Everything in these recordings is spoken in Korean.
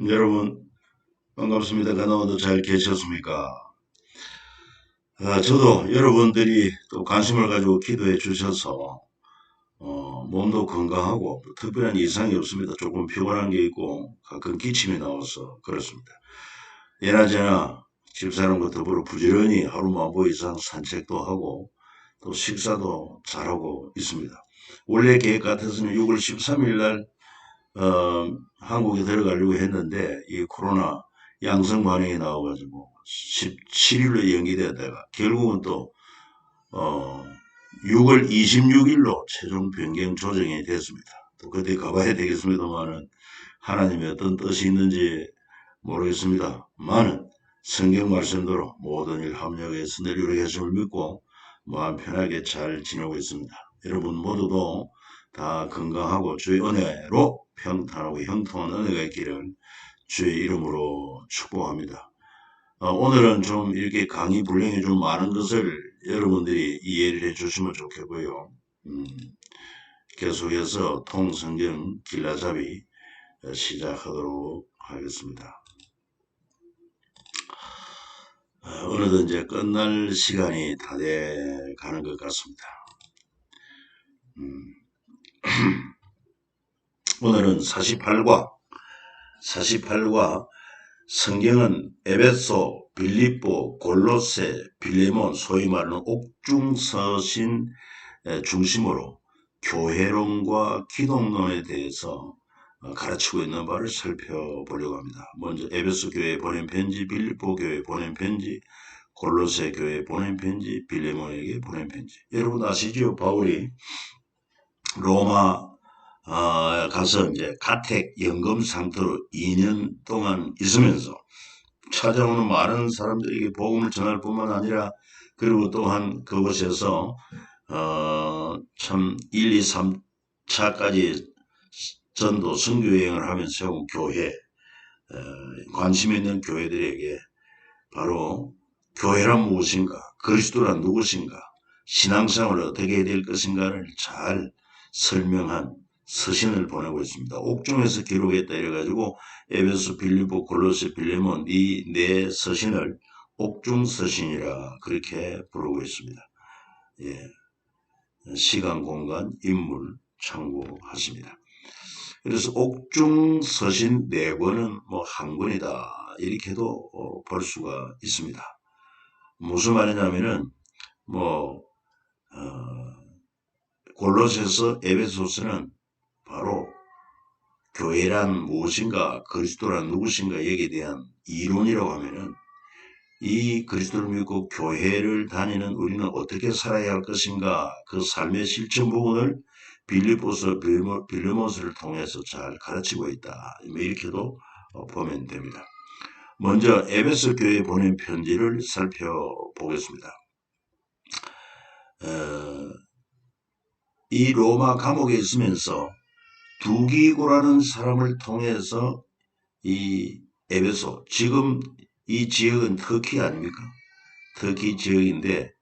여러분 반갑습니다. 그동안도 잘 계셨습니까? 저도 여러분들이 또 관심을 가지고 기도해 주셔서 몸도 건강하고 뭐 특별한 이상이 없습니다. 조금 피곤한 게 있고 가끔 기침이 나와서 그렇습니다. 예나저나 집사람과 더불어 부지런히 하루 만보 이상 산책도 하고 또 식사도 잘하고 있습니다. 원래 계획 같아서는 6월 13일 날 한국에 들어가려고 했는데 이 코로나 양성 반응이 나와가지고 17일로 연기되다가 결국은 또 어, 6월 26일로 최종 변경 조정이 됐습니다. 또 그때 가봐야 되겠습니다만은 하나님의 어떤 뜻이 있는지 모르겠습니다만은 성경 말씀대로 모든 일 합력해서 내리로 하심을 믿고 마음 편하게 잘 지내고 있습니다. 여러분 모두도 다 건강하고 주의 은혜로 평탄하고 형통한 은혜가 있기를 주의 이름으로 축복합니다. 오늘은 좀 이렇게 강의 분량이 좀 많은 것을 여러분들이 이해를 해 주시면 좋겠고요. 계속해서 통성경 길라잡이 시작하도록 하겠습니다. 어느덧 이제 끝날 시간이 다 돼 가는 것 같습니다. 오늘은 48과 성경은 에베소, 빌립보, 골로새, 빌레몬 소위 말하는 옥중서신 중심으로 교회론과 기독론에 대해서 가르치고 있는 바를 살펴보려고 합니다. 먼저 에베소 교회에 보낸 편지, 빌립보 교회에 보낸 편지, 골로새 교회에 보낸 편지, 빌레몬에게 보낸 편지. 여러분 아시죠? 바울이 로마 가서 이제 가택 연금 상태로 2년 동안 있으면서 찾아오는 많은 사람들에게 복음을 전할 뿐만 아니라 그리고 또한 그곳에서 참 1, 2, 3차까지 전도 선교 여행을 하면서 세운 교회 관심 있는 교회들에게 바로 교회란 무엇인가, 그리스도란 누구신가, 신앙생활을 어떻게 해야 될 것인가를 잘 설명한 서신을 보내고 있습니다. 옥중에서 기록했다 이래가지고 에베소, 빌립보, 골로새, 빌레몬 이 네 서신을 옥중 서신이라 그렇게 부르고 있습니다. 예, 시간, 공간, 인물 참고하십니다. 그래서 옥중 서신 네 권은 뭐 한 권이다 이렇게도 볼 수가 있습니다. 무슨 말이냐면은 뭐 골로새서, 에베소서는 바로 교회란 무엇인가, 그리스도란 누구신가 여기에 대한 이론이라고 하면은 이 그리스도를 믿고 교회를 다니는 우리는 어떻게 살아야 할 것인가 그 삶의 실천 부분을 빌립보서, 빌레몬서를 통해서 잘 가르치고 있다. 이렇게도 보면 됩니다. 먼저 에베소 교회에 보낸 편지를 살펴보겠습니다. 이 로마 감옥에 있으면서 두기고라는 사람을 통해서 이 에베소, 지금 이 지역은 터키 아닙니까? 터키 지역인데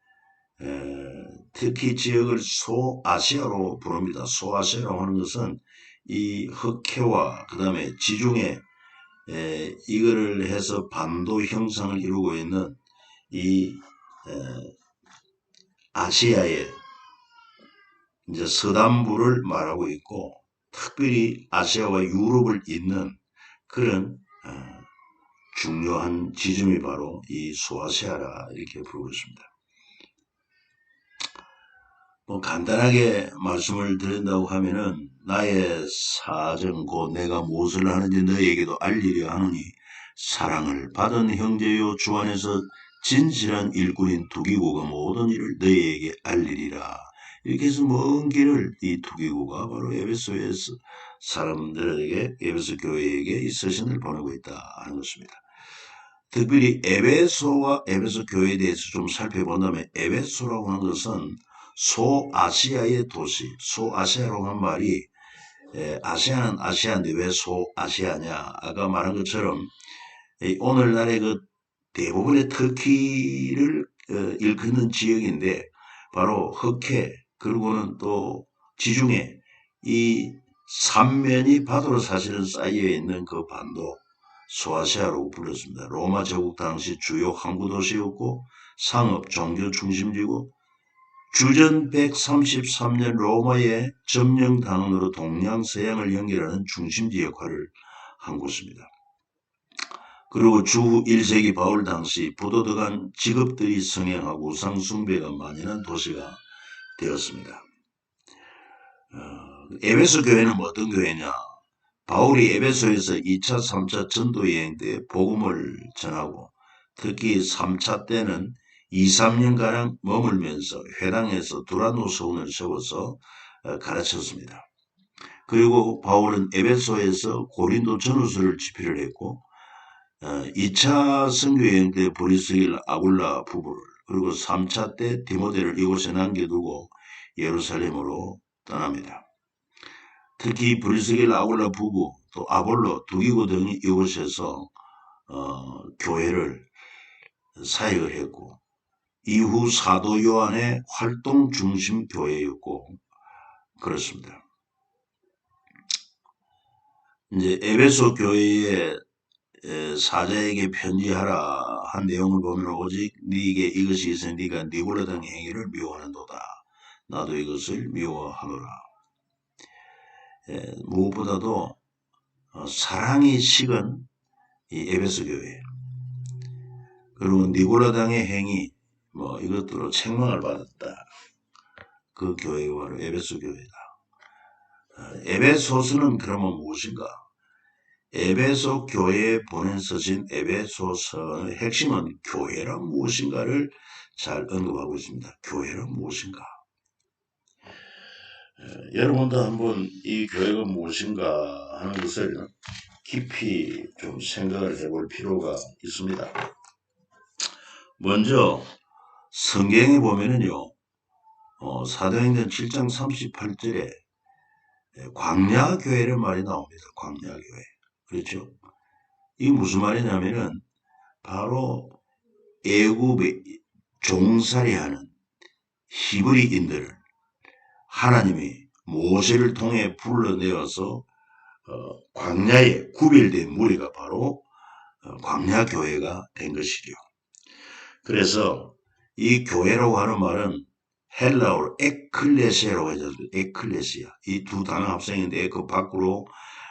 터키 지역을 소아시아로 부릅니다. 소아시아라고 하는 것은 이 흑해와 그 다음에 지중해 이거를 해서 반도 형상을 이루고 있는 이 아시아의 이제 서단부를 말하고 있고 특별히 아시아와 유럽을 잇는 그런 중요한 지점이 바로 이 소아시아라 이렇게 부르고 있습니다. 뭐 간단하게 말씀을 드린다고 하면은 나의 사정 곧 내가 무엇을 하는지 너에게도 알리려 하노니 사랑을 받은 형제요 주 안에서 진실한 일꾼인 두기고가 모든 일을 너희에게 알리리라. 이렇게 해서 먼 길을 이 두기고가 바로 에베소에서 사람들에게 에베소 교회에게 이 서신을 보내고 있다 하는 것입니다. 특별히 에베소와 에베소 교회에 대해서 좀 살펴본다면 에베소라고 하는 것은 소아시아의 도시, 소아시아라고 하는 말이 아시아는 아시아인데 왜 소아시아냐? 아까 말한 것처럼 오늘날의 그 대부분의 터키를 일컫는 지역인데 바로 흑해 그리고는 또 지중해 이 삼면이 바다로 사실은 쌓여 있는 그 반도 소아시아라고 불렸습니다. 로마 제국 당시 주요 항구 도시였고 상업, 종교 중심지고 주전 133년 로마의 점령당으로 동양 서양을 연결하는 중심지 역할을 한 곳입니다. 그리고 주후 1세기 바울 당시 부도덕 간 직업들이 성행하고 우상 숭배가 만연한 도시가 되었습니다. 에베소 교회는 어떤 교회냐? 바울이 에베소에서 2차, 3차 전도 여행 때 복음을 전하고 특히 3차 때는 2, 3년가량 머물면서 회당에서 두라노 서원을 세워서 가르쳤습니다. 그리고 바울은 에베소에서 고린도 전후서를 집필을 했고 2차 선교여행 때 브리스길 아굴라 부부를 그리고 3차 때 디모데를 이곳에 남겨두고 예루살렘으로 떠납니다. 특히 브리스길 아굴라 부부 또 아볼로 두기고 등이 이곳에서 교회를 사역을 했고 이후 사도 요한의 활동 중심 교회였고 그렇습니다. 이제 에베소 교회의 사자에게 편지하라 한 내용을 보면 오직 네게 이것이 있으니 네가 니골라 등 행위를 미워하는도다. 나도 이것을 미워하노라. 무엇보다도 사랑이 식은 이 에베소 교회 그리고 니골라당의 행위 이것들로 책망을 받았다. 그 교회가 바로 에베소 교회다. 에베소서는 그러면 무엇인가? 에베소 교회에 보낸 서신 에베소서의 핵심은 교회란 무엇인가를 잘 언급하고 있습니다. 교회란 무엇인가? 여러분도 한번 이 교회가 무엇인가 하는 것을 깊이 좀 생각을 해볼 필요가 있습니다. 먼저 성경에 보면은요, 사도행전 7장 38절에 광야교회라는 말이 나옵니다. 광야교회. 그렇죠? 이게 무슨 말이냐면은 바로 애굽에 종살이하는 히브리인들을 하나님이 모세를 통해 불러내어서 광야에 구별된 무리가 바로 광야교회가 된 것이죠. 그래서 이 교회라고 하는 말은 헬라어로 에클레시아라고 하죠. 에클레시아. 이 두 단어 합성인데 그 밖으로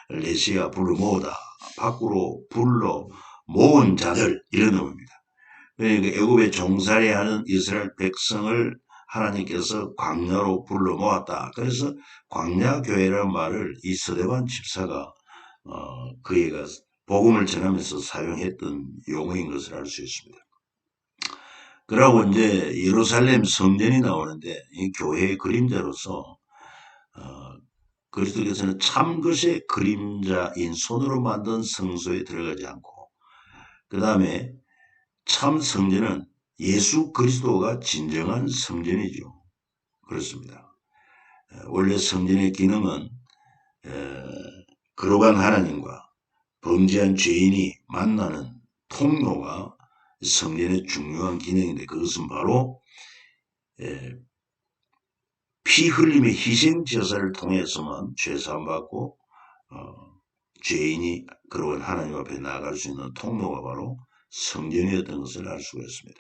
레시아 불러 모으다. 밖으로 불러 모은 자들 이런 의미입니다. 그러니까 애굽에 종살이하는 이스라엘 백성을 하나님께서 광야로 불러 모았다. 그래서 광야교회라는 말을 이 서대반 집사가 그애가 복음을 전하면서 사용했던 용어인 것을 알 수 있습니다. 그러고 이제 예루살렘 성전이 나오는데 이 교회의 그림자로서 그리스도께서는 참 것의 그림자인 손으로 만든 성소에 들어가지 않고 그 다음에 참 성전은 예수 그리스도가 진정한 성전이죠. 그렇습니다. 원래 성전의 기능은 거룩한 하나님과 범죄한 죄인이 만나는 통로가 성전의 중요한 기능인데 그것은 바로 피 흘림의 희생 제사를 통해서만 죄사함 받고 죄인이 거룩한 하나님 앞에 나아갈 수 있는 통로가 바로 성전이었던 것을 알 수가 있습니다.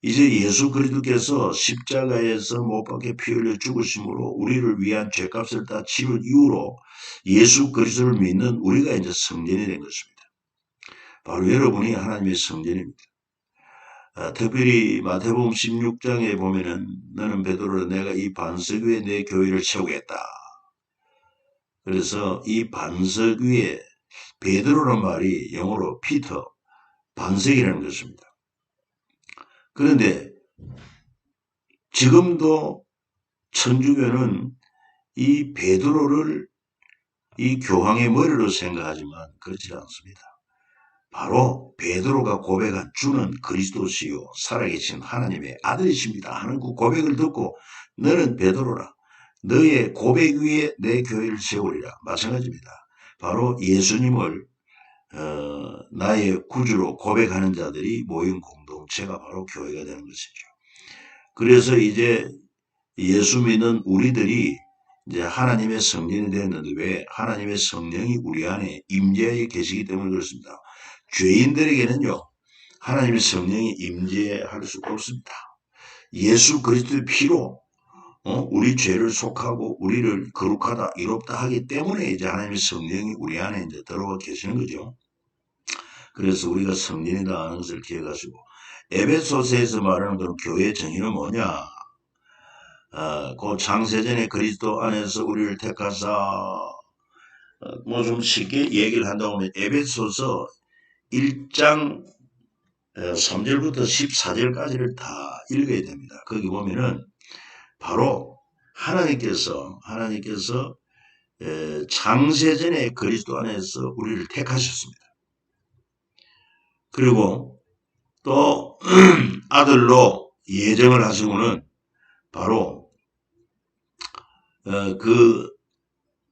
이제 예수 그리스도께서 십자가에서 못 박혀 피 흘려 죽으심으로 우리를 위한 죄값을 다 치른 이후로 예수 그리스도를 믿는 우리가 이제 성전이 된 것입니다. 바로 여러분이 하나님의 성전입니다. 특별히 마태복음 16장에 보면은 너는 베드로라 내가 이 반석 위에 내 교회를 세우겠다. 그래서 이 반석 위에 베드로란 말이 영어로 피터, 반석이라는 것입니다. 그런데 지금도 천주교는 이 베드로를 이 교황의 머리로 생각하지만 그렇지 않습니다. 바로 베드로가 고백한 주는 그리스도시요 살아계신 하나님의 아들이십니다 하는 그 고백을 듣고 너는 베드로라 너의 고백 위에 내 교회를 세우리라 마찬가지입니다. 바로 예수님을 나의 구주로 고백하는 자들이 모인 공동체가 바로 교회가 되는 것이죠. 그래서 이제 예수 믿는 우리들이 이제 하나님의 성전이 되었는데 왜 하나님의 성령이 우리 안에 임재하여 계시기 때문에 그렇습니다. 죄인들에게는요, 하나님의 성령이 임재할 수 없습니다. 예수 그리스도의 피로 우리 죄를 속하고 우리를 거룩하다 이롭다 하기 때문에 이제 하나님의 성령이 우리 안에 이제 들어와 계시는 거죠. 그래서 우리가 성령이다 하는 것을 기억하시고, 에베소서에서 말하는 그런 교회의 정의는 뭐냐? 그 창세전에 그리스도 안에서 우리를 택하사, 뭐 좀 쉽게 얘기를 한다고 하면 에베소서 1장 3절부터 14절까지를 다 읽어야 됩니다. 거기 보면은 바로 하나님께서 창세전에 그리스도 안에서 우리를 택하셨습니다. 그리고 또 아들로 예정을 하시고는 바로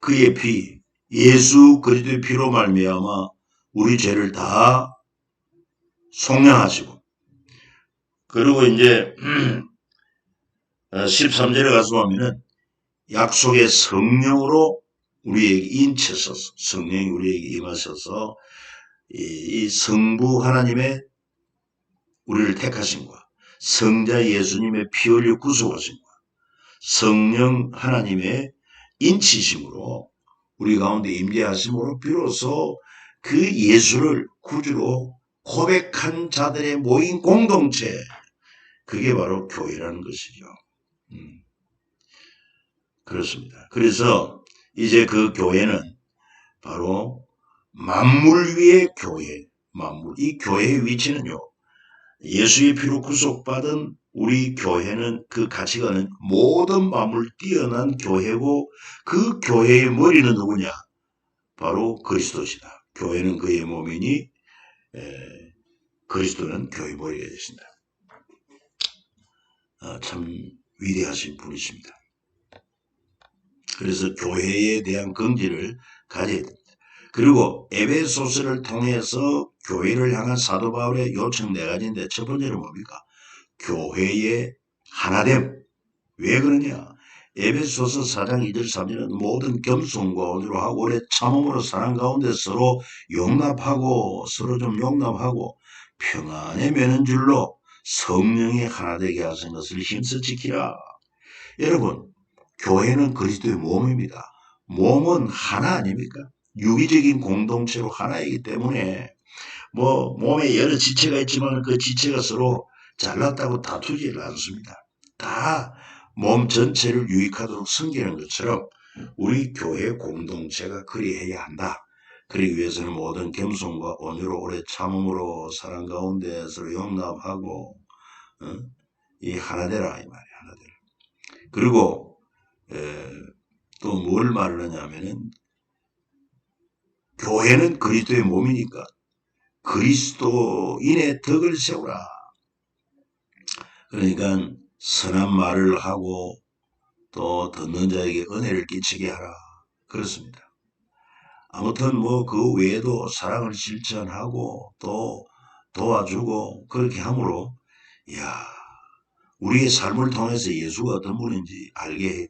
그의 피, 예수 그리스도의 피로 말미암아 우리 죄를 다 속량하시고, 그리고 이제 13절에 가서 보면은 약속의 성령으로 우리에게 인치셔서, 성령이 우리에게 임하셔서 이 성부 하나님의 우리를 택하신과 성자 예수님의 피 흘려 구속하신과 성령 하나님의 인치심으로 우리 가운데 임재하심으로 비로소 그 예수를 구주로 고백한 자들의 모인 공동체, 그게 바로 교회라는 것이죠. 그렇습니다. 그래서 이제 그 교회는 바로 만물 위의 교회, 이 교회의 위치는요, 예수의 피로 구속받은 우리 교회는 그 가치관은 모든 만물 뛰어난 교회고, 그 교회의 머리는 누구냐? 바로 그리스도시다. 교회는 그의 몸이니 그리스도는 교회 머리가 되신다. 참 위대하신 분이십니다. 그래서 교회에 대한 긍지를 가져야 됩니다. 그리고 에베소서를 통해서 교회를 향한 사도 바울의 요청 4가지인데, 첫 번째는 뭡니까? 교회의 하나됨. 왜 그러냐? 에베소서 4장 2절 3절은 모든 겸손과 온유로 하고 오래 참음으로 사랑 가운데 서로 용납하고, 서로 좀 용납하고 평안에 매는 줄로 성령이 하나 되게 하신 것을 힘써 지키라. 여러분, 교회는 그리스도의 몸입니다. 몸은 하나 아닙니까? 유기적인 공동체로 하나이기 때문에 뭐 몸에 여러 지체가 있지만 그 지체가 서로 잘났다고 다투지를 않습니다. 다 몸 전체를 유익하도록 섬기는 것처럼 우리 교회 공동체가 그리해야 한다. 그러기 위해서는 모든 겸손과 온유로 오래 참음으로 사랑 가운데 서로 용납하고 이 하나 되라 이 말이야. 하나 되라. 그리고 또 뭘 말을 하냐면은 교회는 그리스도의 몸이니까 그리스도인의 덕을 세우라. 그러니까 선한 말을 하고 또 듣는 자에게 은혜를 끼치게 하라. 그렇습니다. 아무튼 뭐 그 외에도 사랑을 실천하고 또 도와주고 그렇게 함으로, 우리의 삶을 통해서 예수가 어떤 분인지 알게 해.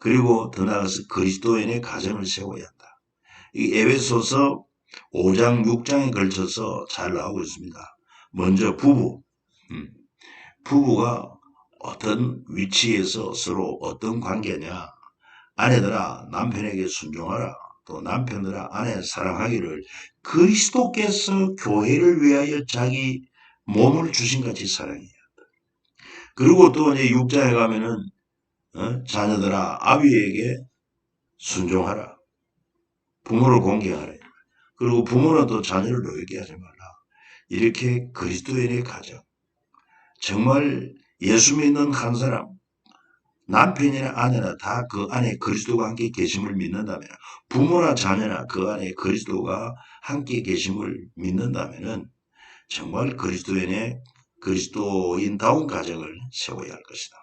그리고 더 나아가서 그리스도인의 가정을 세워야 한다. 이 에베소서 5장 6장에 걸쳐서 잘 나오고 있습니다. 먼저 부부가 어떤 위치에서 서로 어떤 관계냐. 아내들아 남편에게 순종하라. 또 남편들아 아내 사랑하기를 그리스도께서 교회를 위하여 자기 몸을 주신 같이 사랑해야 한다. 그리고 또 이제 6장에 가면은 자녀들아 아비에게 순종하라. 부모를 공경하라. 그리고 부모는 또 자녀를 노엽게 하지 말라. 이렇게 그리스도인의 가정, 정말 예수 믿는 한 사람, 남편이나 아내나 다 그 안에 그리스도가 함께 계심을 믿는다면, 부모나 자녀나 그 안에 그리스도가 함께 계심을 믿는다면 정말 그리스도인다운 가정을 세워야 할 것이다.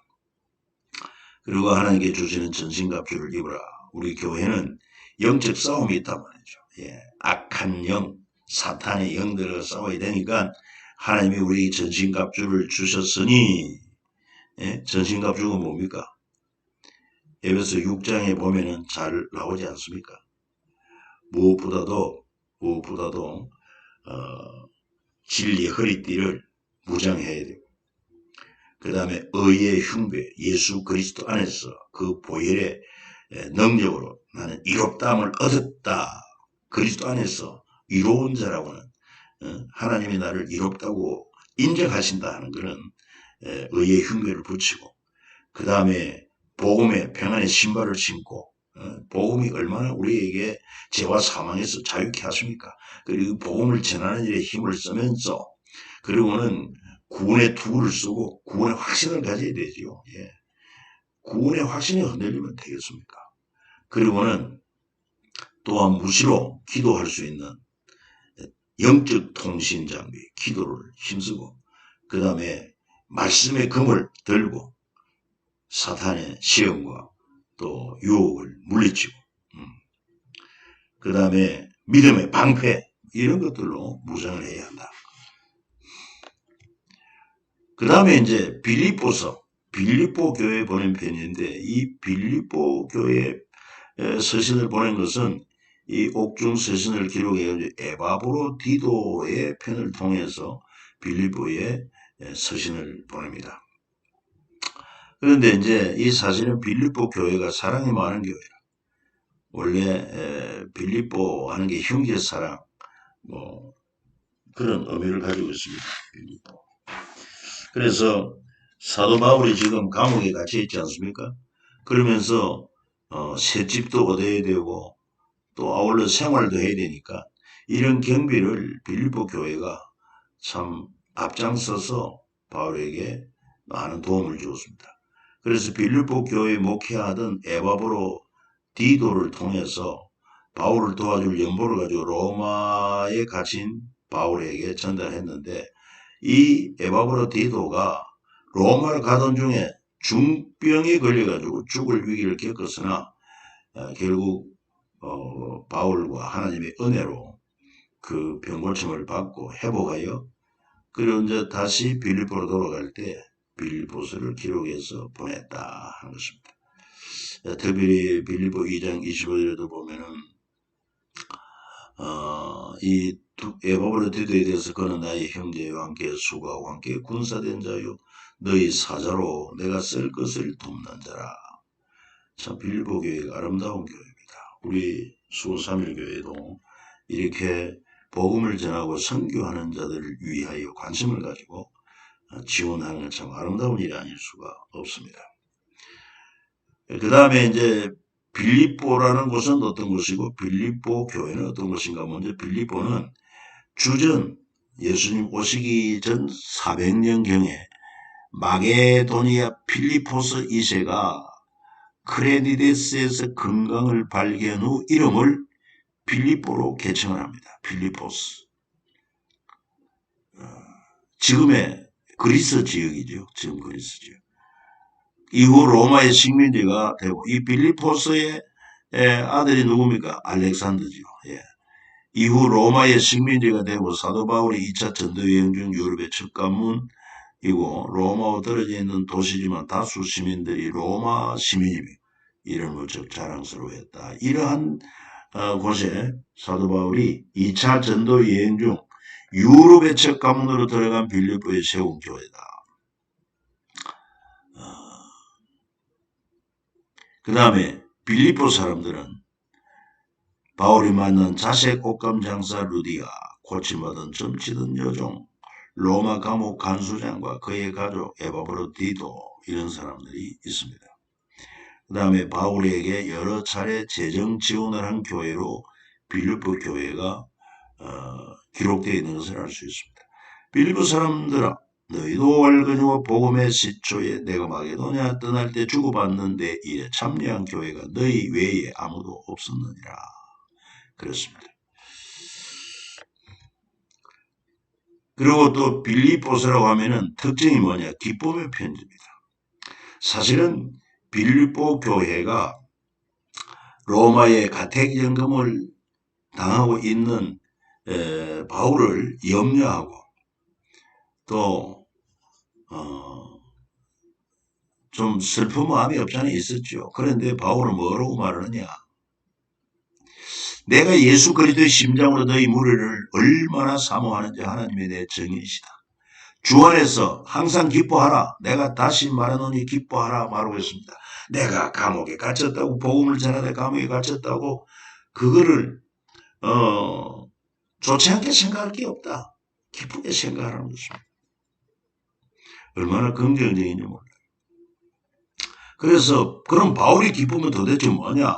그리고 하나님께 주시는 전신갑주를 입으라. 우리 교회는 영적 싸움이 있단 말이죠. 악한 영, 사탄의 영들과 싸워야 되니까 하나님이 우리 전신갑주를 주셨으니, 전신갑주가 뭡니까? 에베소 6장에 보면은 잘 나오지 않습니까? 무엇보다도 진리 허리띠를 무장해야 되고, 그 다음에 의의 흉배, 예수 그리스도 안에서 그 보혈의 능력으로 나는 이롭다함을 얻었다. 그리스도 안에서 이로운 자라고는 하나님이 나를 이롭다고 인정하신다 하는 그런 의의 흉배를 붙이고, 그 다음에 복음의 평안의 신발을 신고, 복음이 얼마나 우리에게 죄와 사망에서 자유케 하십니까? 그리고 복음을 전하는 일에 힘을 쓰면서, 그리고는 구원의 투구를 쓰고 구원의 확신을 가져야 되지요. 예. 구원의 확신이 흔들리면 되겠습니까? 그리고는 또한 무시로 기도할 수 있는 영적 통신 장비, 기도를 힘쓰고, 그 다음에 말씀의 금을 들고 사탄의 시험과 또 유혹을 물리치고, 그 다음에 믿음의 방패, 이런 것들로 무장을 해야 한다. 그 다음에 이제 빌립보 교회에 보낸 편인데, 이 빌립보 교회 서신을 보낸 것은 이 옥중 서신을 기록해 에바브로디도의 편을 통해서 빌립보에 서신을 보냅니다. 그런데 이제 이 사실은 빌립보 교회가 사랑이 많은 교회라. 원래 빌립보 하는 게 형제 사랑, 뭐 그런 의미를 가지고 있습니다. 빌립보. 그래서 사도 바울이 지금 감옥에 갇혀 있지 않습니까? 그러면서 셋집도 얻어야 되고 또 아울러 생활도 해야 되니까 이런 경비를 빌립보 교회가 참 앞장서서 바울에게 많은 도움을 주었습니다. 그래서 빌립보 교회에 목회하던 에바브로 디도를 통해서 바울을 도와줄 연보를 가지고 로마에 갇힌 바울에게 전달했는데, 이 에바브로 디도가 로마를 가던 중에 중병에 걸려가지고 죽을 위기를 겪었으나 결국 바울과 하나님의 은혜로 그 병고침을 받고 회복하여, 그리고 이제 다시 빌립보로 돌아갈 때 빌립보서를 기록해서 보냈다 하는 것입니다. 특별히 빌립보 2장 25절에도 보면은 이 에바브로 디도에 대해서 그는 나의 형제와 함께 수고하고 함께 군사된 자요 너희 사자로 내가 쓸 것을 돕는 자라. 참 빌립보 교회가 아름다운 교회입니다. 우리 수호삼일교회도 이렇게 복음을 전하고 선교하는 자들을 위하여 관심을 가지고 지원하는 건 참 아름다운 일이 아닐 수가 없습니다. 그 다음에 이제 빌립보라는 곳은 어떤 곳이고 빌립보 교회는 어떤 곳인가? 먼저 빌립보는 주전 예수님 오시기 전 400년경에 마게도니아 필리포스 2세가 크레니데스에서 금강을 발견 후 이름을 빌립보로 개칭을 합니다. 필리포스. 지금의 그리스 지역이죠. 지금 그리스 지역. 이후 로마의 식민지가 되고, 이 빌리포스의 아들이 누굽니까? 알렉산더죠. 예. 이후 로마의 식민지가 되고 사도 바울이 2차 전도 여행 중 유럽의 첫 관문이고, 로마와 떨어져 있는 도시지만 다수 시민들이 로마 시민이며 이름을 즉 자랑스러워했다. 이러한 곳에 사도 바울이 2차 전도 여행 중 유럽의 첫 관문으로 들어간 빌립보에 세운 교회다. 그 다음에 빌립보 사람들은 바울이 만난 자색 옷감 장사 루디아, 고침받은 점치던 여종, 로마 감옥 간수장과 그의 가족 에바브로 디도, 이런 사람들이 있습니다. 그 다음에 바울에게 여러 차례 재정 지원을 한 교회로 빌립보 교회가 기록되어 있는 것을 알 수 있습니다. 빌립보 사람들아, 너희도 알거니와 복음의 시초에 내가 마게도냐 떠날 때 주고받는 데 일에 참여한 교회가 너희 외에 아무도 없었느니라. 그렇습니다. 그리고 또 빌립보서라고 하면은 특징이 뭐냐? 기쁨의 편지입니다. 사실은 빌립보 교회가 로마의 가택연금을 당하고 있는 바울을 염려하고 또 좀 슬픈 마음이 없지 않아 있었죠. 그런데 바울은 뭐라고 말하느냐? 내가 예수 그리스도의 심장으로 너희 무리를 얼마나 사모하는지 하나님의 내 정의이시다. 주 안에서 항상 기뻐하라. 내가 다시 말하노니 기뻐하라 말하고 있습니다. 내가 감옥에 갇혔다고, 복음을 전하다 감옥에 갇혔다고, 그거를 좋지 않게 생각할 게 없다. 기쁘게 생각하라는 것입니다. 얼마나 긍정적인지 몰라요. 그래서 그럼 바울이 기쁘면 도대체 뭐냐?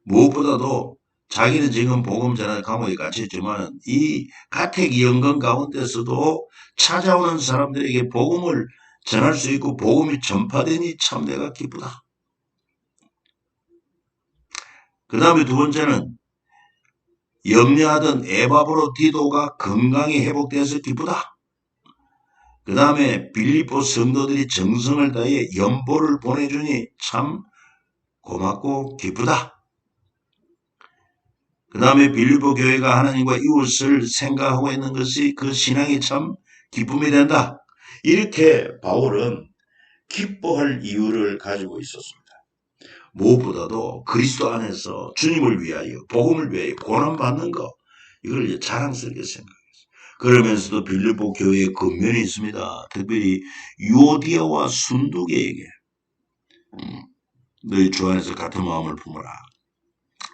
무엇보다도 자기는 지금 복음 전하다 감옥에 갇혔지만 이 가택 연금 가운데서도 찾아오는 사람들에게 복음을 전할 수 있고 복음이 전파되니 참 내가 기쁘다. 그 다음에 두 번째는 염려하던 에바브로디도가 건강이 회복돼서 기쁘다. 그 다음에 빌립보 성도들이 정성을 다해 연보를 보내주니 참 고맙고 기쁘다. 그 다음에 빌립보 교회가 하나님과 이웃을 생각하고 있는 것이 그 신앙이 참 기쁨이 된다. 이렇게 바울은 기뻐할 이유를 가지고 있었습니다. 무엇보다도 그리스도 안에서 주님을 위하여 복음을 위하여 고난받는 것, 이걸 자랑스럽게 생각했어요. 그러면서도 빌립보 교회에 근면이 있습니다. 특별히 유오디아와 순두계에게 너희 주 안에서 같은 마음을 품어라.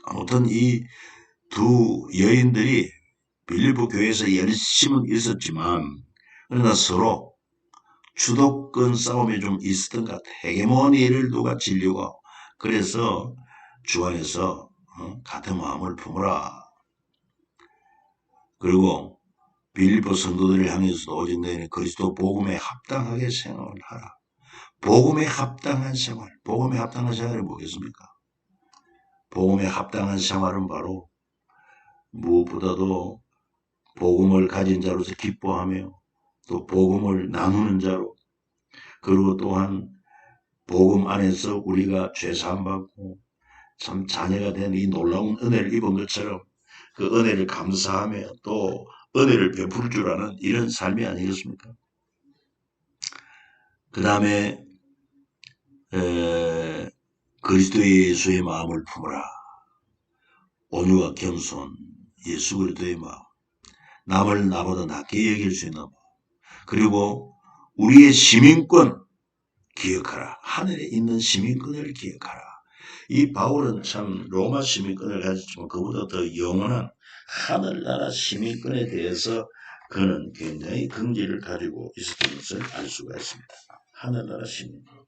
아무튼 이 두 여인들이 빌립보 교회에서 열심은 있었지만 그러나 서로 주도권 싸움이 좀 있었던 것 같아요. 헤게모니를 누가 지려고. 그래서 주 안에서 같은 마음을 품어라. 그리고 빌립보 성도들을 향해서도 오직 너희는 그리스도 복음에 합당하게 생활을 하라. 복음에 합당한 생활. 복음에 합당한 생활이 뭐겠습니까? 복음에 합당한 생활은 바로 무엇보다도 복음을 가진 자로서 기뻐하며 또 복음을 나누는 자로, 그리고 또한 복음 안에서 우리가 죄사함 받고 참 자녀가 된 이 놀라운 은혜를 입은 것처럼 그 은혜를 감사하며 또 은혜를 베풀 줄 아는 이런 삶이 아니겠습니까? 그 다음에 그리스도 예수의 마음을 품으라. 온유와 겸손, 예수 그리스도의 마음, 남을 나보다 낮게 여길 수 있는 마음, 그리고 우리의 시민권 기억하라. 하늘에 있는 시민권을 기억하라. 이 바울은 참 로마 시민권을 가졌지만 그보다 더 영원한 하늘나라 시민권에 대해서 그는 굉장히 긍지를 가지고 있었던 것을 알 수가 있습니다. 하늘나라 시민권.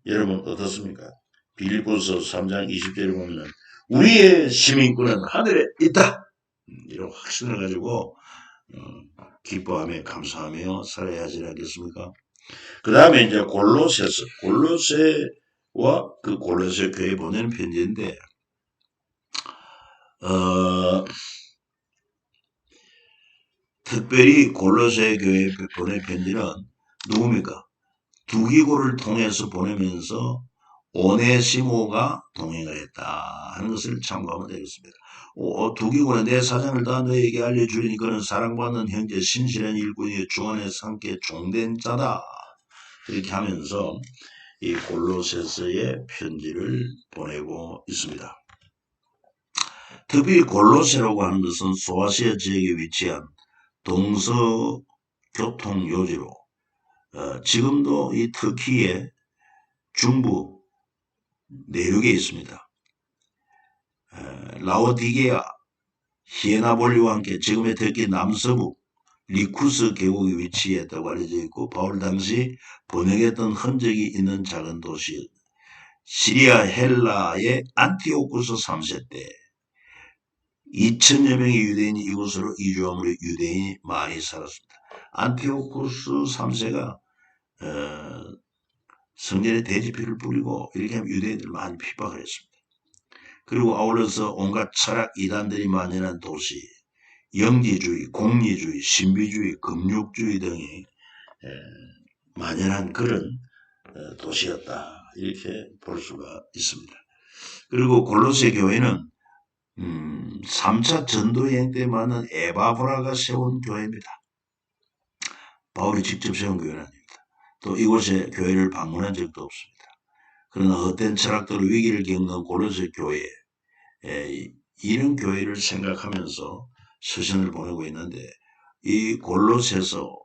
여러분 어떻습니까? 빌립보서 3장 20절에 보면 우리의 시민권은 하늘에 있다. 이런 확신을 가지고 기뻐하며 감사하며 살아야 하지 않겠습니까? 그 다음에 이제 골로새서, 골로새와 그 골로새 교회에 보내는 편지인데, 특별히 골로새 교회에 보낸 편지는 누굽니까? 두기고를 통해서 보내면서 오네시모가 동행을 했다 하는 것을 참고하면 되겠습니다. 두기고는 내 사정을 다 너에게 알려주리니 그는 사랑받는 형제 신실한 일꾼이 주 안에서 함께 종된 자다. 이렇게 하면서 이 골로새서의 편지를 보내고 있습니다. 특히 골로새라고 하는 것은 소아시아 지역에 위치한 동서교통요지로 지금도 이 터키의 중부 내륙에 있습니다. 라오디게아, 히에나폴리와 함께 지금의 터키 남서부 리쿠스 계곡에 위치했다고 알려져 있고 바울 당시 번역했던 흔적이 있는 작은 도시, 시리아 헬라의 안티오쿠스 3세 때 2천여 명의 유대인이 이곳으로 이주함으로 유대인이 많이 살았습니다. 안티오쿠스 3세가 성전에 돼지피를 뿌리고 이렇게 하면 유대인들 많이 핍박을 했습니다. 그리고 아울러서 온갖 철학 이단들이 만연한 도시, 영지주의, 공리주의, 신비주의, 금욕주의 등이 만연한 그런 도시였다. 이렇게 볼 수가 있습니다. 그리고 골로새 교회는 3차 전도여행 때 만난 에바브라가 세운 교회입니다. 바울이 직접 세운 교회는 아닙니다. 또 이곳에 교회를 방문한 적도 없습니다. 그러나 헛된 철학도로 위기를 겪는 골로새 교회에 이런 교회를 생각하면서 서신을 보내고 있는데 이 골로새서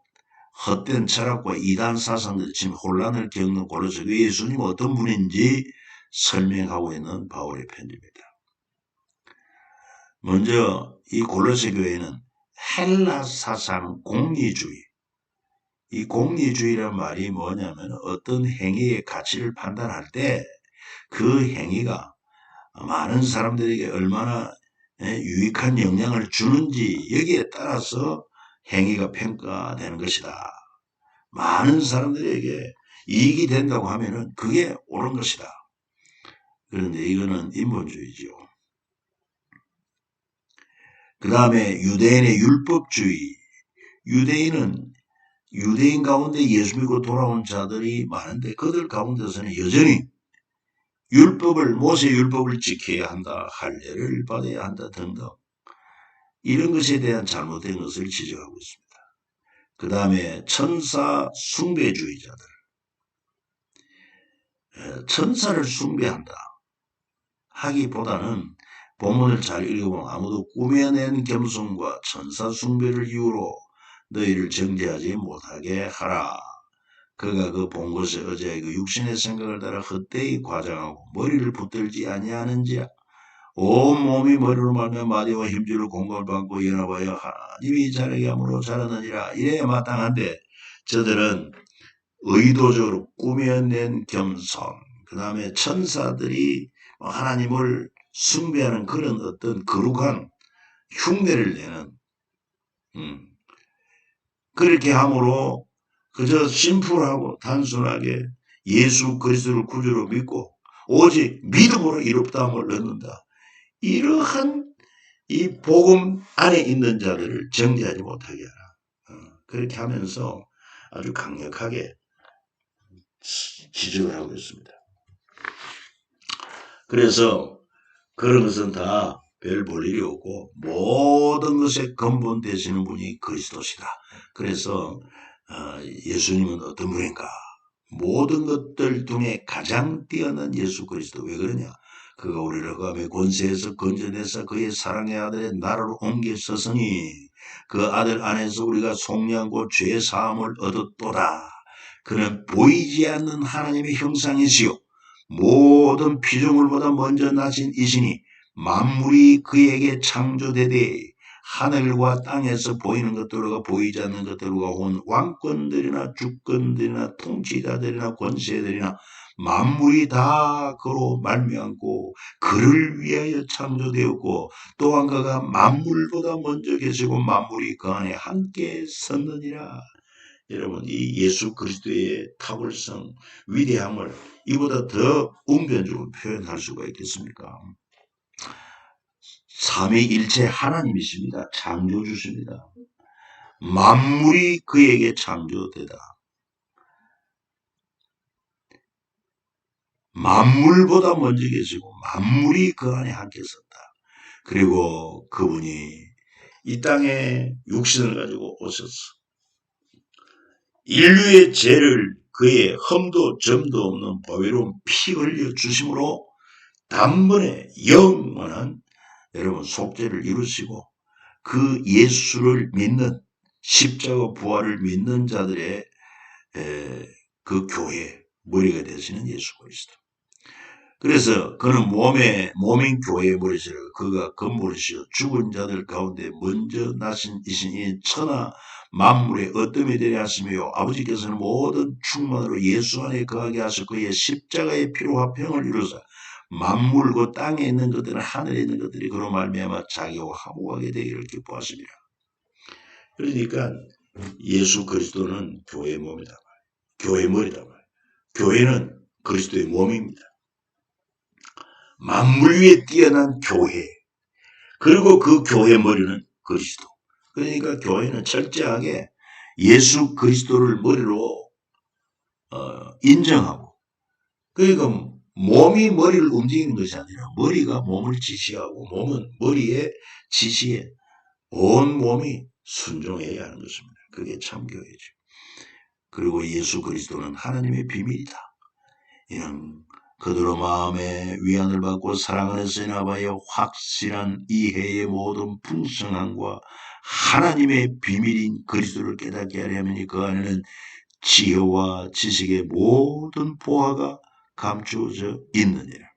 헛된 철학과 이단 사상들이 지금 혼란을 겪는 골로새 예수님은 어떤 분인지 설명하고 있는 바울의 편지입니다. 먼저 이 골로새 교회는 헬라 사상 공리주의, 이 공리주의란 말이 뭐냐면 어떤 행위의 가치를 판단할 때 그 행위가 많은 사람들에게 얼마나 유익한 영향을 주는지 여기에 따라서 행위가 평가되는 것이다. 많은 사람들에게 이익이 된다고 하면은 그게 옳은 것이다. 그런데 이거는 인본주의죠. 그 다음에 유대인의 율법주의. 유대인 가운데 예수 믿고 돌아온 자들이 많은데 그들 가운데서는 여전히 모세 율법을 지켜야 한다, 할례를 받아야 한다 등등 이런 것에 대한 잘못된 것을 지적하고 있습니다. 그 다음에 천사 숭배주의자들. 천사를 숭배한다 하기보다는 본문을 잘 읽어보면 아무도 꾸며낸 겸손과 천사 숭배를 이유로 너희를 정죄하지 못하게 하라. 그가 그 본 것에 어제 그 육신의 생각을 따라 헛되이 과장하고 머리를 붙들지 아니하는지라. 온 몸이 머리로 말면 마디와 힘줄을 공감을 받고 연합하여 하나님이 자라게 함으로 자라느니라. 이래야 마땅한데 저들은 의도적으로 꾸며낸 겸손, 그 다음에 천사들이 하나님을 숭배하는 그런 어떤 거룩한 흉내를 내는 그렇게 함으로 그저 심플하고 단순하게 예수 그리스도를 구주로 믿고 오직 믿음으로 이롭다함을 얻는다. 이러한 이 복음 안에 있는 자들을 정죄하지 못하게 하라. 그렇게 하면서 아주 강력하게 지적을 하고 있습니다. 그래서 그런 것은 다 별 볼 일이 없고 모든 것의 근본 되시는 분이 그리스도시다. 그래서 예수님은 어떤 분인가? 모든 것들 중에 가장 뛰어난 예수 그리스도. 왜 그러냐? 그가 우리를 흑암의 권세에서 건져내서 그의 사랑의 아들의 나라로 옮기셨으니 그 아들 안에서 우리가 속량고 죄 사함을 얻었도다. 그는 보이지 않는 하나님의 형상이시요 모든 피조물보다 먼저 나신 이시니 만물이 그에게 창조되되 하늘과 땅에서 보이는 것들과 보이지 않는 것들과 온 왕권들이나 주권들이나 통치자들이나 권세들이나 만물이 다 그로 말미암고 그를 위하여 창조되었고 또한 그가 만물보다 먼저 계시고 만물이 그 안에 함께 섰느니라. 여러분 이 예수 그리스도의 탁월성, 위대함을 이보다 더 웅변적으로 표현할 수가 있겠습니까? 삼위일체 하나님이십니다. 창조주십니다. 만물이 그에게 창조되다. 만물보다 먼저 계시고 만물이 그 안에 함께 섰다. 그리고 그분이 이 땅에 육신을 가지고 오셔서 인류의 죄를 그의 흠도 점도 없는 보배로운 피 흘려 주심으로 단번에 영원한 여러분 속죄를 이루시고 그 예수를 믿는 십자가 부활을 믿는 자들의 그 교회 머리가 되시는 예수 그리스도. 그래서 그는 몸인 교회의 머리시라. 그가 근본이시여 죽은 자들 가운데 먼저 나신 이신이 천하 만물의 어뜸이 되려 하시며 아버지께서는 모든 충만으로 예수 안에 거하게 하셔 그의 십자가의 피로 화평을 이루사 만물 그 땅에 있는 것들은 하늘에 있는 것들이 그로 말미암아 자기와 화목하게 되기를 기뻐하십니다. 그러니까 예수 그리스도는 교회의 몸이다. 교회의 머리다. 교회는 그리스도의 몸입니다. 만물 위에 뛰어난 교회. 그리고 그 교회 머리는 그리스도. 그러니까 교회는 철저하게 예수 그리스도를 머리로 인정하고 그러니까 몸이 머리를 움직이는 것이 아니라 머리가 몸을 지시하고 몸은 머리의 지시에 온 몸이 순종해야 하는 것입니다. 그게 참교회죠. 그리고 예수 그리스도는 하나님의 비밀이다. 이런 그들로 마음에 위안을 받고 사랑 안에서 인하여 확실한 이해의 모든 풍성함과 하나님의 비밀인 그리스도를 깨닫게 하려 함이니 그 안에는 지혜와 지식의 모든 보화가 감추어져 있느니라.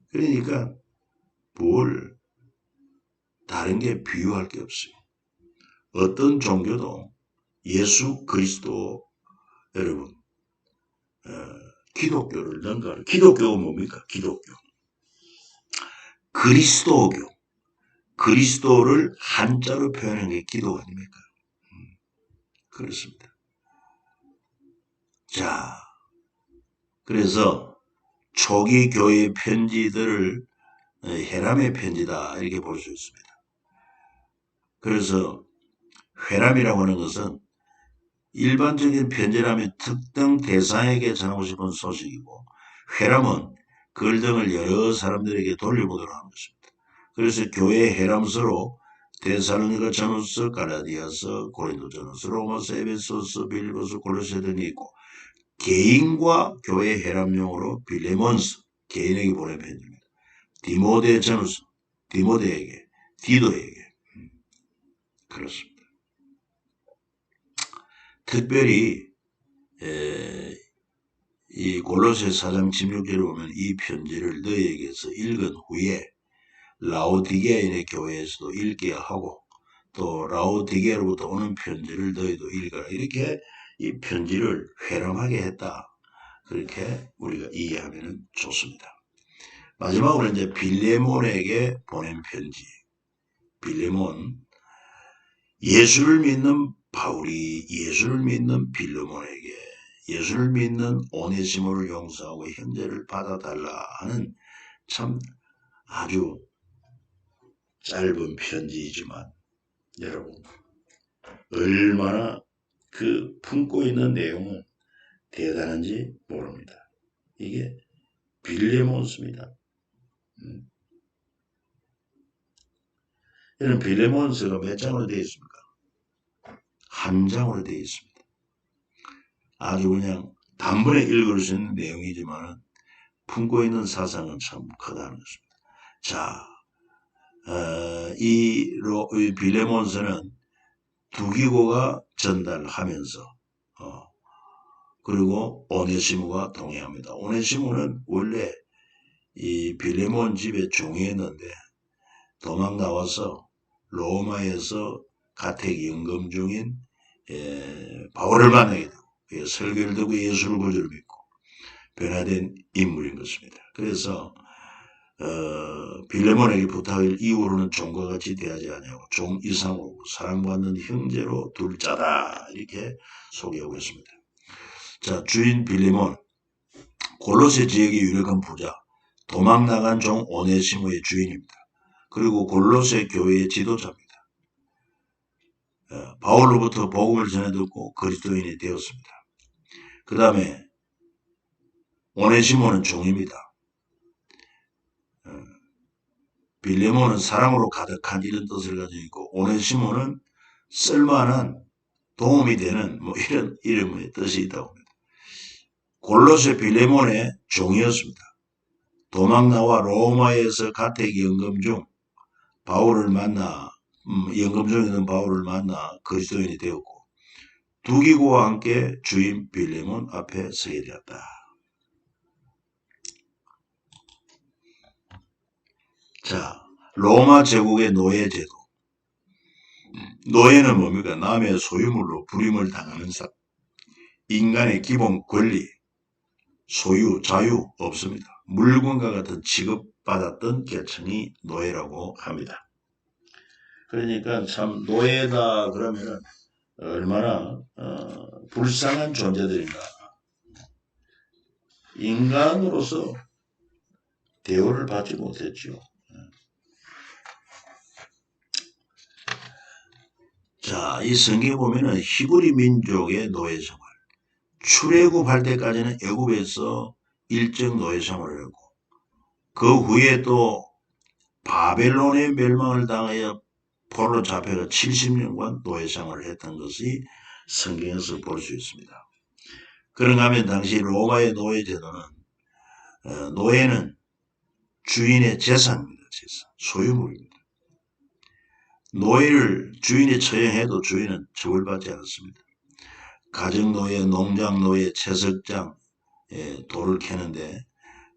그러니까 뭘 다른 게 비유할 게 없어요. 어떤 종교도 예수 그리스도, 여러분, 기독교를 능가하는, 기독교가 뭡니까? 기독교. 그리스도교. 그리스도를 한자로 표현한 게 기도 아닙니까? 그렇습니다. 자, 그래서 초기 교회 편지들을 회람의 편지다 이렇게 볼 수 있습니다. 그래서 회람이라고 하는 것은 일반적인 편지라면 특정 대상에게 전하고 싶은 소식이고, 회람은 글등을 여러 사람들에게 돌려보도록 하는 것입니다. 그래서 교회 회람서로 데살로니가 전후서, 갈라디아서, 고린도 전후서, 로마서, 에베소서, 빌립보서, 골로새 등이 있고, 개인과 교회 회람용으로 빌레몬서, 개인에게 보낸 편지입니다. 디모데 전후서, 디모데에게, 디도에게. 그렇습니다. 특별히 이 골로새 4장 16절에 보면 이 편지를 너희에게서 읽은 후에 라오디게인의 교회에서도 읽게 하고, 또 라오디게로부터 오는 편지를 너희도 읽어라. 이렇게 이 편지를 회람하게 했다. 그렇게 우리가 이해하면 좋습니다. 마지막으로 이제 빌레몬에게 보낸 편지. 빌레몬, 예수를 믿는 바울이 예수를 믿는 빌레몬에게 예수를 믿는 오네시모를 용서하고 형제를 받아달라 하는 참 아주 짧은 편지이지만, 여러분, 얼마나 그 품고 있는 내용은 대단한지 모릅니다. 이게 빌레몬스입니다. 이런 빌레몬스가 몇 장으로 되어 있습니까? 한 장으로 되어 있습니다. 아주 그냥 단번에 읽을 수 있는 내용이지만 품고 있는 사상은 참 크다는 것입니다. 자, 이 빌레몬서는 두기고가 전달하면서 그리고 오네시모가 동의합니다. 오네시모는 원래 이 빌레몬 집에 종이었는데 도망 나와서 로마에서 가택 연금 중인 바울을 만나게 되고 설교를 듣고 예수를 구주로 믿고 변화된 인물인 것입니다. 그래서 빌레몬에게 부탁을 이후로는 종과 같이 대하지 아니하고 종 이상으로 사랑받는 형제로 둘 자다 이렇게 소개하고 있습니다. 자, 주인 빌레몬, 골로새 지역의 유력한 부자, 도망 나간 종 오네시모의 주인입니다. 그리고 골로새 교회의 지도자입니다. 바울로부터 복음을 전해 듣고 그리스도인이 되었습니다. 그 다음에 오네시모는 종입니다. 빌레몬은 사랑으로 가득한 이런 뜻을 가지고 있고, 오네시모는 쓸만한 도움이 되는 이런 이름의 뜻이 있다고 합니다. 골로새 빌레몬의 종이었습니다. 도망 나와 로마에서 가택 연금 중 바울을 만나 연금 중에 있는 바울을 만나 그리스도인이 되었고, 두기고와 함께 주인 빌레몬 앞에 서게 되었다. 자, 로마 제국의 노예제도. 노예는 뭡니까? 남의 소유물로 불임을 당하는 사람. 인간의 기본 권리, 소유, 자유 없습니다. 물건과 같은 취급받았던 계층이 노예라고 합니다. 그러니까 참 노예다 그러면은 얼마나 불쌍한 존재들인가. 인간으로서 대우를 받지 못했죠. 자, 이 성경에 보면은 히브리 민족의 노예 생활, 출애굽할 때까지는 애굽에서 일정 노예 생활을 했고, 그 후에 또 바벨론의 멸망을 당하여 포로로 잡혀가 70년간 노예 생활을 했던 것이 성경에서 볼 수 있습니다. 그런가 하면 당시 로마의 노예 제도는 노예는 주인의 재산입니다. 재산, 소유물입니다. 노예를 주인이 처형해도 주인은 처벌받지 않았습니다. 가정노예, 농장노예, 채석장, 돌을 캐는데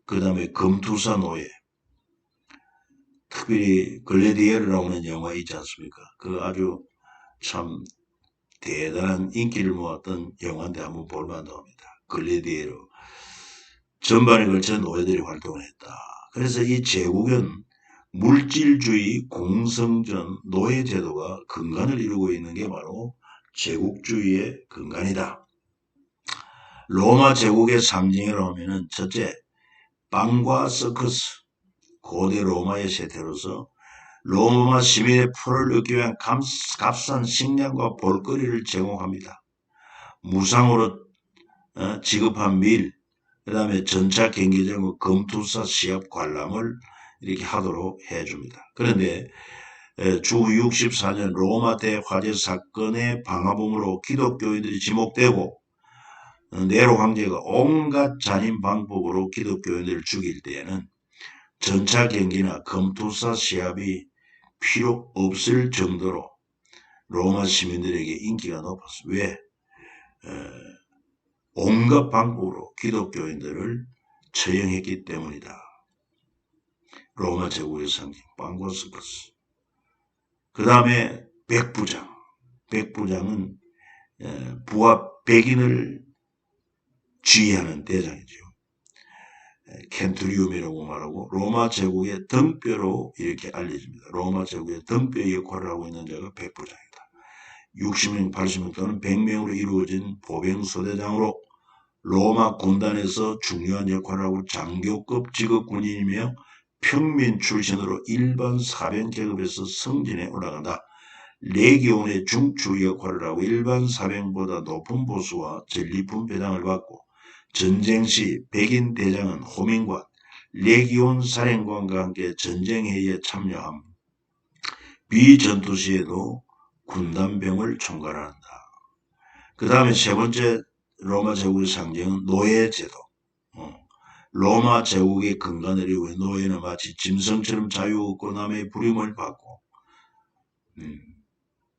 그 다음에 검투사 노예, 특별히 글래디에이터라고 하는 영화 있지 않습니까? 그 아주 참 대단한 인기를 모았던 영화인데 한번 볼만도 합니다. 글래디에이터. 전반에 걸쳐 노예들이 활동을 했다. 그래서 이 제국은 물질주의 공성전 노예제도가 근간을 이루고 있는 게 바로 제국주의의 근간이다. 로마 제국의 상징이라고 하면은 첫째, 빵과 서커스, 고대 로마의 세태로서 로마 시민의 풀을 얻기 위한 값싼 식량과 볼거리를 제공합니다. 무상으로 지급한 밀, 그 다음에 전차 경기장 검투사 시합 관람을 이렇게 하도록 해줍니다. 그런데 주 64년 로마 대화재 사건의 방화범으로 기독교인들이 지목되고 네로 황제가 온갖 잔인 방법으로 기독교인들을 죽일 때에는 전차 경기나 검투사 시합이 필요 없을 정도로 로마 시민들에게 인기가 높았습니다. 왜? 온갖 방법으로 기독교인들을 처형했기 때문이다. 로마 제국의 상징, 빵과 서커스. 그 다음에 백부장. 백부장은 부하 백인을 지휘하는 대장이죠. 켄투리움이라고 말하고 로마 제국의 등뼈로 이렇게 알려집니다. 로마 제국의 등뼈 역할을 하고 있는 자가 백부장이다. 60명, 80명 또는 100명으로 이루어진 보병소대장으로 로마 군단에서 중요한 역할을 하고 장교급 직업 군인이며 평민 출신으로 일반 사병 계급에서 승진에 올라간다. 레기온의 중추 역할을 하고 일반 사병보다 높은 보수와 전리품 배당을 받고 전쟁 시 백인 대장은 호민관, 레기온 사령관과 함께 전쟁회의에 참여함. 비전투 시에도 군단병을 총괄한다. 그 다음에 세 번째 로마 제국의 상징은 노예제도. 로마 제국의 근간을 이루고 노예는 마치 짐승처럼 자유 없고 남의 부림을 받고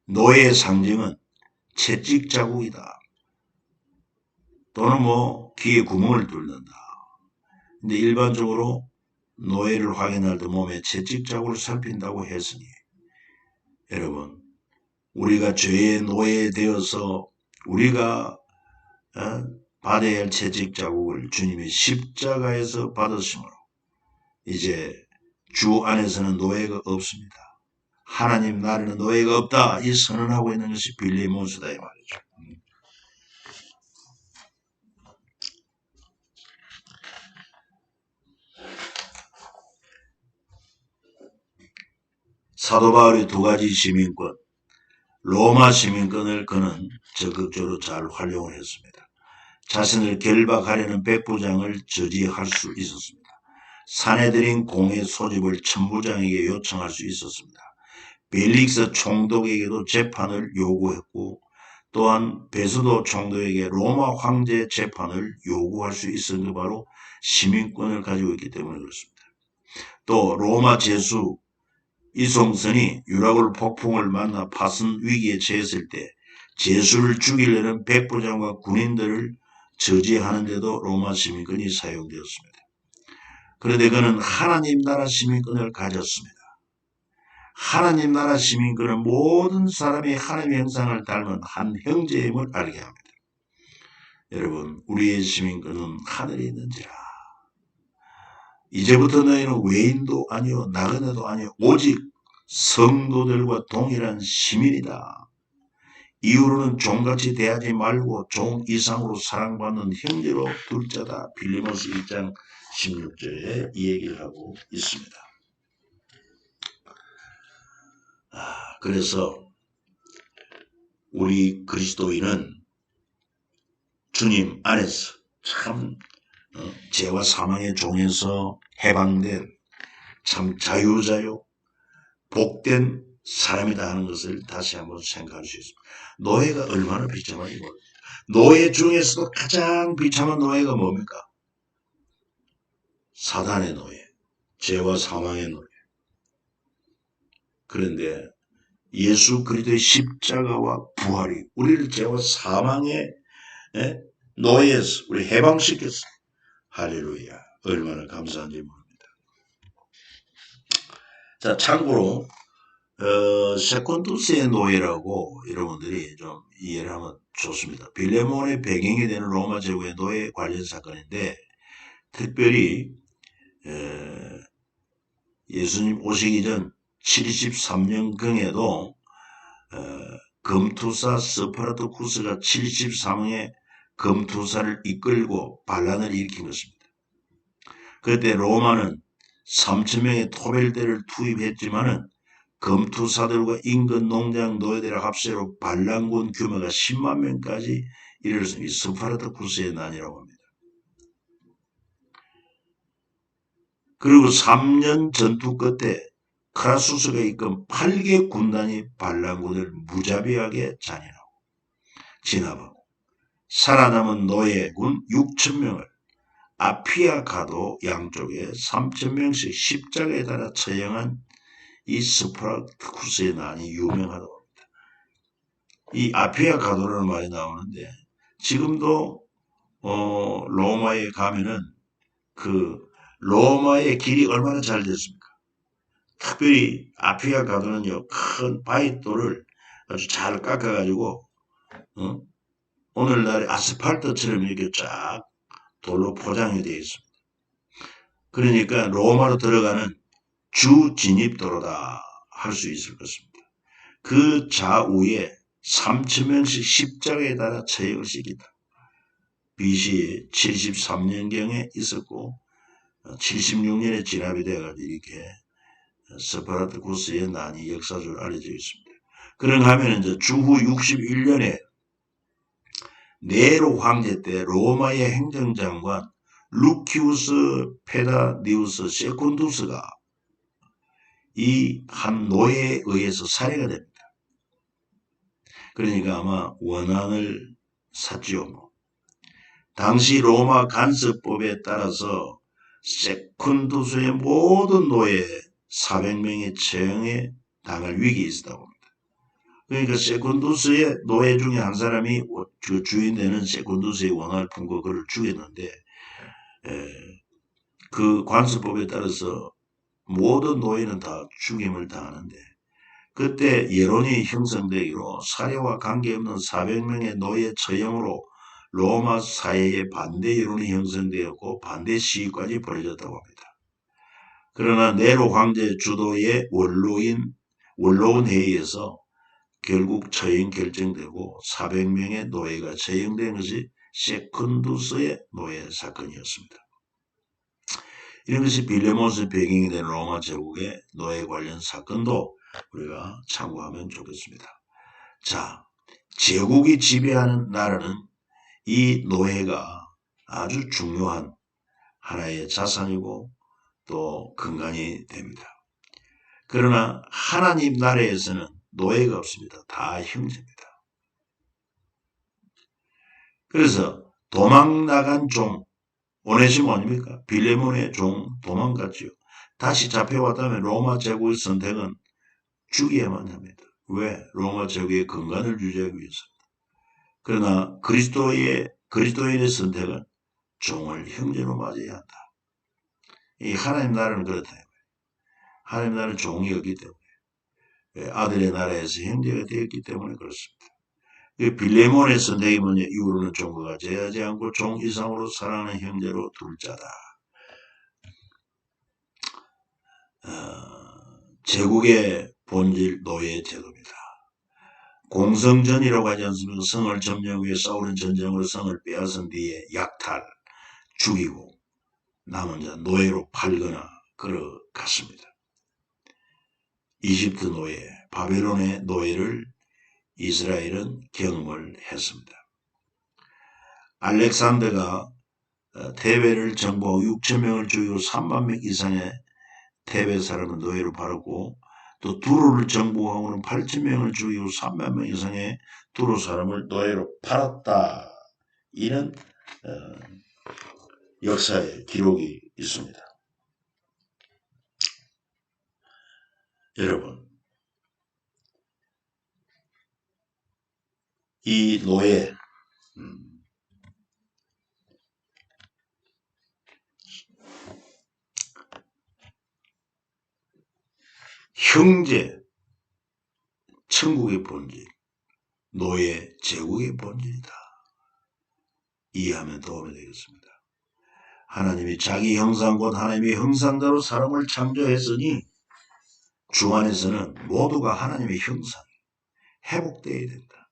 노예의 상징은 채찍 자국이다. 또는 귀에 구멍을 뚫는다. 근데 일반적으로 노예를 확인할 때 몸에 채찍 자국을 살핀다고 했으니 여러분 우리가 죄의 노예되어서 우리가 받아야 할 채찍 자국을 주님이 십자가에서 받으심으로 이제 주 안에서는 노예가 없습니다. 하나님 나라는 노예가 없다. 이 선언하고 있는 것이 빌레몬스다 이 말이죠. 사도 바울의 두 가지 시민권, 로마 시민권을 그는 적극적으로 잘 활용을 했습니다. 자신을 결박하려는 백부장을 저지할 수 있었습니다. 사내들인 공회 소집을 천부장에게 요청할 수 있었습니다. 벨릭스 총독에게도 재판을 요구했고 또한 베스도 총독에게 로마 황제 재판을 요구할 수 있었는 게 바로 시민권을 가지고 있기 때문에 그렇습니다. 또 로마 제수 이송선이 유라굴 폭풍을 만나 파선 위기에 처했을 때 제수를 죽이려는 백부장과 군인들을 저지하는데도 로마 시민권이 사용되었습니다. 그런데 그는 하나님 나라 시민권을 가졌습니다. 하나님 나라 시민권은 모든 사람이 하나님의 형상을 닮은 한 형제임을 알게 합니다. 여러분 우리의 시민권은 하늘에 있는지라. 이제부터 너희는 외인도 아니요 나그네도 아니요 오직 성도들과 동일한 시민이다. 이후로는 종같이 대하지 말고 종 이상으로 사랑받는 형제로 둘 자다. 빌리모스 1장 16절에 이 얘기를 하고 있습니다. 그래서 우리 그리스도인은 주님 안에서 참 죄와 사망의 종에서 해방된 참 자유자요 복된 사람이다 하는 것을 다시 한번 생각할 수 있습니다. 노예가 얼마나 비참한지 모릅니다. 노예 중에서도 가장 비참한 노예가 뭡니까? 사단의 노예, 죄와 사망의 노예. 그런데 예수 그리스도의 십자가와 부활이 우리를 죄와 사망의 노예에서 우리 해방시켰어. 할렐루야. 얼마나 감사한지 모릅니다. 자, 참고로 세콘두스의 노예라고 여러분들이 좀 이해를 하면 좋습니다. 빌레몬의 배경이 되는 로마 제국의 노예 관련 사건인데 특별히 예수님 오시기 전 73년경에도 검투사 스파르타쿠스가 73명의 검투사를 이끌고 반란을 일으킨 것입니다. 그때 로마는 3,000명의 토벨대를 투입했지만은 검투사들과 인근 농장 노예들의 합세로 반란군 규모가 10만 명까지 이르렀습니다. 스파르타쿠스의 난이라고 합니다. 그리고 3년 전투 끝에 크라수스가 이끈 8개 군단이 반란군을 무자비하게 진압하고 살아남은 노예군 6,000명을 아피아카도 양쪽에 3,000명씩 십자가에 달아 처형한 이 스파르타쿠스의 난이 유명하다고 합니다. 이 아피아카도라는 말이 나오는데 지금도 로마에 가면은 그 로마의 길이 얼마나 잘 됐습니까? 특별히 아피아카도는요 큰 바위돌을 아주 잘 깎아가지고 오늘날의 아스팔트처럼 이렇게 쫙 돌로 포장이 되어 있습니다. 그러니까 로마로 들어가는 주 진입도로다 할 수 있을 것입니다. 그 좌우에 3,000명씩 십자가에 달아 처형을 시키다. BC 73년경에 있었고 76년에 진압이 되어가지고 이렇게 스파르타쿠스의 난이 역사적으로 알려져 있습니다. 그런가 하면 이제 주후 61년에 네로 황제 때 로마의 행정장관 루키우스 페다니우스 세콘두스가 이 한 노예에 의해서 살해가 됩니다. 그러니까 아마 원한을 샀지요. 당시 로마 간섭법에 따라서 세콘두스의 모든 노예 400명의 처형에 당할 위기에 있었다고 합니다. 그러니까 세콘두스의 노예 중에 한 사람이 그 주인 되는 세콘두스의 원한을 품고 그를 죽였는데 그 관습법에 따라서 모든 노예는 다 죽임을 당하는데 그때 여론이 형성되기로 살해와 관계없는 400명의 노예 처형으로 로마 사회에 반대 여론이 형성되었고 반대 시위까지 벌어졌다고 합니다. 그러나 네로 황제 주도의 원로원 회의에서 결국 처형 결정되고 400명의 노예가 처형된 것이 세컨두스의 노예 사건이었습니다. 이런 것이 빌레몬스의 배경이 된 로마 제국의 노예 관련 사건도 우리가 참고하면 좋겠습니다. 자, 제국이 지배하는 나라는 이 노예가 아주 중요한 하나의 자산이고 또 근간이 됩니다. 그러나 하나님 나라에서는 노예가 없습니다. 다 형제입니다. 그래서 도망나간 종, 오네시모 아닙니까? 빌레몬의 종 도망갔지요. 다시 잡혀왔다면 로마 제국의 선택은 죽여야만 합니다. 왜? 로마 제국의 근간을 유지하기 위해서. 그러나 그리스도인의 선택은 종을 형제로 맞아야 한다. 이 하나님 나라는 그렇다. 하나님 나라는 종이 없기 때문에 아들의 나라에서 형제가 되었기 때문에 그렇습니다. 빌레몬의 선택이면 이후로는 종과 제하지 않고 종 이상으로 사랑하는 형제로 둘 자다. 제국의 본질 노예 제도입니다. 공성전이라고 하지 않습니까? 성을 점령 위해 싸우는 전쟁으로 성을 빼앗은 뒤에 약탈, 죽이고 남은 자 노예로 팔거나 걸어갔습니다. 이집트 노예, 바벨론의 노예를 이스라엘은 경험을 했습니다. 알렉산더가 테베를 정복하고 6,000명을 죽이고 3만 명 이상의 테베 사람을 노예로 팔았고 또 두로를 정복하고는 8,000명을 죽이고 3만 명 이상의 두로 사람을 노예로 팔았다. 이런 역사의 기록이 있습니다. 여러분, 이 노예, 형제, 천국의 본질, 노예, 제국의 본질이다. 이해하면 도움이 되겠습니다. 하나님이 자기 형상 곧 하나님의 형상대로 사람을 창조했으니 주 안에서는 모두가 하나님의 형상이 회복되어야 된다.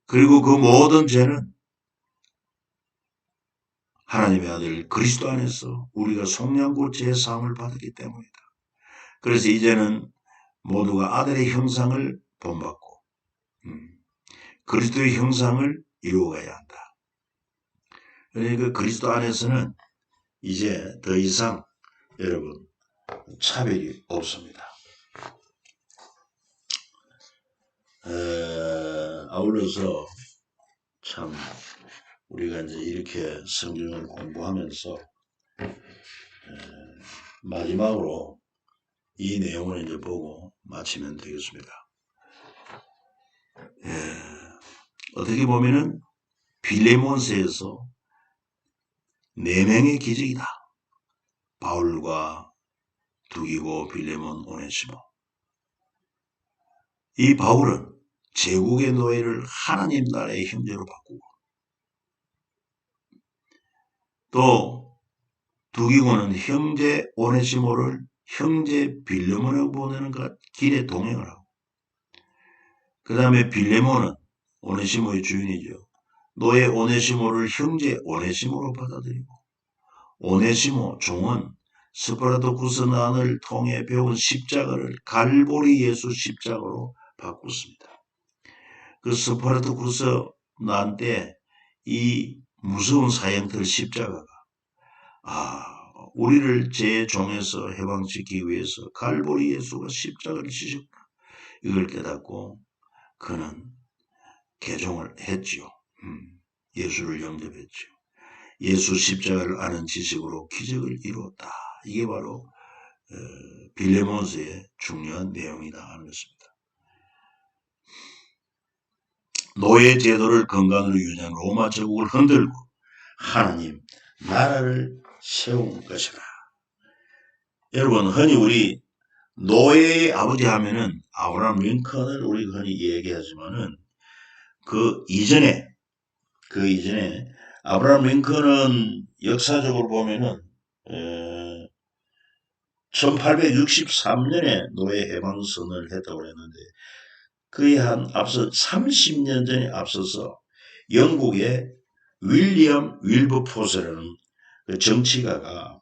그리고 그 모든 죄는 하나님의 아들 그리스도 안에서 우리가 속량고 제사함을 받았기 때문이다. 그래서 이제는 모두가 아들의 형상을 본받고 그리스도의 형상을 이루어가야 한다. 그러니까 그리스도 안에서는 이제 더 이상 여러분 차별이 없습니다. 아울러서 참 우리가 이제 이렇게 성경을 공부하면서 마지막으로 이 내용을 이제 보고 마치면 되겠습니다. 어떻게 보면은 빌레몬서에서 4명의 기적이다. 바울과 두기고, 빌레몬, 오네시모. 이 바울은 제국의 노예를 하나님 나라의 형제로 바꾸고, 또 두기고는 형제 오네시모를 형제 빌레몬에 보내는 길에 동행을 하고, 그 다음에 빌레몬은 오네시모의 주인이죠. 노예 오네시모를 형제 오네시모로 받아들이고, 오네시모 종은 스파르타쿠스 난을 통해 배운 십자가를 갈보리 예수 십자가로 바꿨습니다. 그 스파르타쿠스 난 때 이 무서운 사형들 십자가가 우리를 제 종에서 해방시키기 위해서 갈보리 예수가 십자가를 지셨구나. 이걸 깨닫고 그는 개종을 했지요. 예수를 영접했지요. 예수 십자가를 아는 지식으로 기적을 이루었다. 이게 바로 빌레몬서의 중요한 내용이다 하는 것입니다. 노예 제도를 근간으로 유지한 로마 제국을 흔들고 하나님 나라를 세운 것이라. 여러분, 흔히 우리 노예의 아버지 하면은 아브라함 링컨을 우리가 흔히 얘기하지만은 그 이전에 아브라함 링컨은 역사적으로 보면은 1863년에 노예 해방 선언을 했다고 했는데 그에 앞서 30년 전에 앞서서 영국의 윌리엄 윌버포스라는 그 정치가가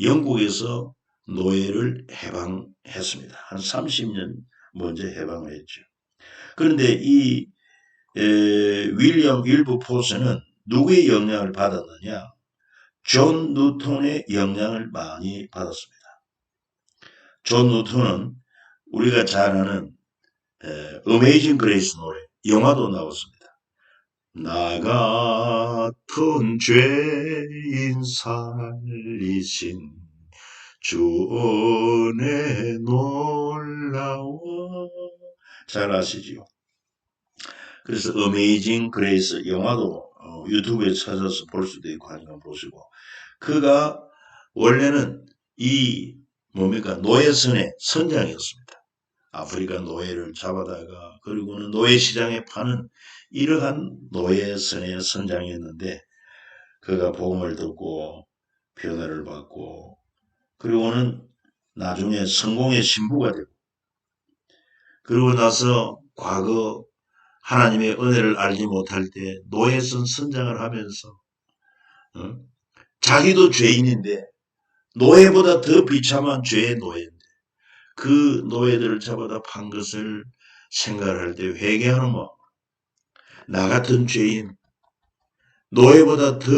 영국에서 노예를 해방했습니다. 한 30년 먼저 해방을 했죠. 그런데 이 윌리엄 윌버포스는 누구의 영향을 받았느냐? 존 뉴턴의 영향을 많이 받았습니다. 존 뉴턴은 우리가 잘 아는 어메이징 그레이스 노래, 영화도 나왔습니다. 나 같은 죄인 살리신 주 은혜 놀라워. 잘 아시지요? 그래서 어메이징 그레이스 영화도 유튜브에 찾아서 볼 수도 있고 하니까 보시고, 그가 원래는 이 노예선의 선장이었습니다. 아프리카 노예를 잡아다가 그리고는 노예 시장에 파는 이러한 노예선의 선장이었는데 그가 복음을 듣고 변화를 받고 그리고는 나중에 성공의 신부가 되고 그러고 나서 과거 하나님의 은혜를 알지 못할 때 노예선 선장을 하면서 자기도 죄인인데 노예보다 더 비참한 죄의 노예인데 그 노예들을 잡아다 판 것을 생각할 때 회개하는 마음, 나 같은 죄인, 노예보다 더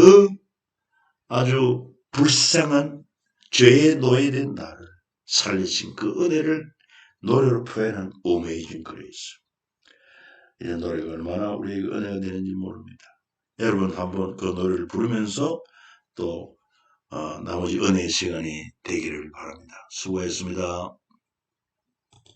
아주 불쌍한 죄의 노예된 나를 살리신 그 은혜를 노래로 표현한 어메이징 그레이스. 이런 노래가 얼마나 우리에게 은혜가 되는지 모릅니다. 여러분 한번 그 노래를 부르면서 또 나머지 은혜의 시간이 되기를 바랍니다. 수고했습니다.